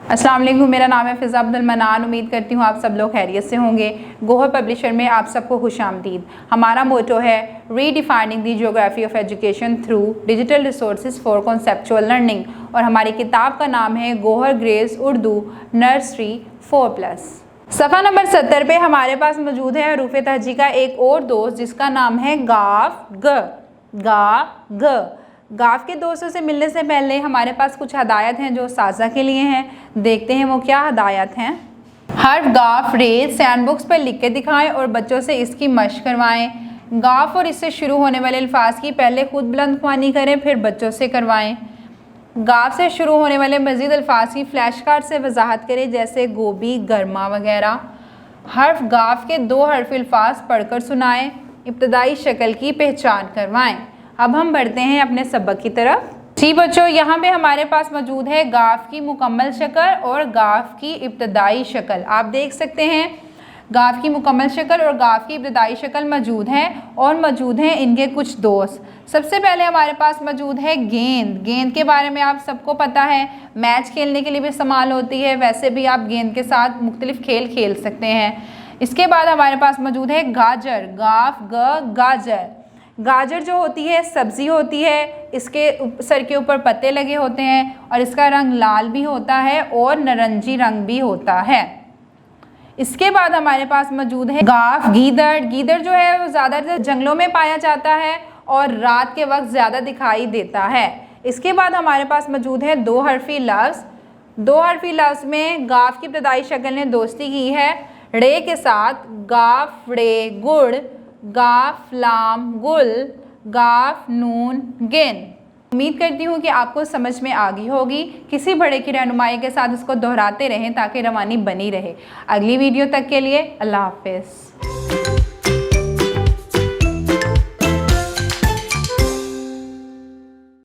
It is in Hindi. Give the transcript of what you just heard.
अस्सलाम वालेकुम, मेरा नाम है फ़िज़ा अब्दुल मनान। उम्मीद करती हूँ आप सब लोग खैरियत से होंगे। गोहर पब्लिशर में आप सबको खुशामदीद। हमारा मोटो है redefining the geography of education through digital resources for conceptual learning, और हमारी किताब का नाम है गोहर ग्रेस उर्दू नर्सरी 4+। सफ़ा नंबर 70 पे हमारे पास मौजूद है हरूफ तहजी का एक और दोस्त जिसका नाम है गाफ ग। गाफ के दोस्तों से मिलने से पहले हमारे पास कुछ हदायत हैं जो साजा के लिए हैं। देखते हैं वो क्या हदायत हैं। हर्फ गाफ रेज सैंडबुक्स पर लिख के दिखाएं और बच्चों से इसकी मशक करवाएं। गाफ और इससे शुरू होने वाले अल्फाज की पहले खुद बुलंद ख्वानी करें, फिर बच्चों से करवाएं। गाफ से शुरू होने वाले मज़ीद अल्फाज की फ्लैश कार्ड से वजाहत करें, जैसे गोभी, गर्मा वगैरह। हर्फ गाफ के 2 हर्फ अल्फाज पढ़कर सुनाएं। इब्तदाई शक्ल की पहचान करवाएं। अब हम बढ़ते हैं अपने सबक की तरफ। जी बच्चों, यहाँ पे हमारे पास मौजूद है गाफ की मुकम्मल शक्ल और गाफ की इब्तदाई शक्ल। आप देख सकते हैं गाफ की मुकम्मल शक्ल और गाफ की इब्तदाई शक्ल मौजूद है, और मौजूद हैं इनके कुछ दोस्त। सबसे पहले हमारे पास मौजूद है गेंद। गेंद के बारे में आप सबको पता है, मैच खेलने के लिए भी इस्तेमाल होती है, वैसे भी आप गेंद के साथ मुख्तलिफ खेल खेल सकते हैं। इसके बाद हमारे पास मौजूद है गाजर। गाफ ग गाजर। गाजर जो होती है सब्ज़ी होती है, इसके सर के ऊपर पत्ते लगे होते हैं और इसका रंग लाल भी होता है और नारंगी रंग भी होता है। इसके बाद हमारे पास मौजूद है गाफ गीदड़। गीदड़ जो है वो ज़्यादातर जंगलों में पाया जाता है और रात के वक्त ज़्यादा दिखाई देता है। इसके बाद हमारे पास मौजूद है 2 हर्फी लफ्ज़। 2 हर्फी लफ्ज़ में गाफ की इब्तदाई शक्ल ने दोस्ती की है रे के साथ। गाफ रे गुड़, गाफ लाम गुल, गाफ नून गिन। उम्मीद करती हूँ कि आपको समझ में आ गई होगी। किसी बड़े की रहनुमाई के साथ इसको दोहराते रहें ताकि रवानी बनी रहे। अगली वीडियो तक के लिए अल्लाह हाफ़िज़।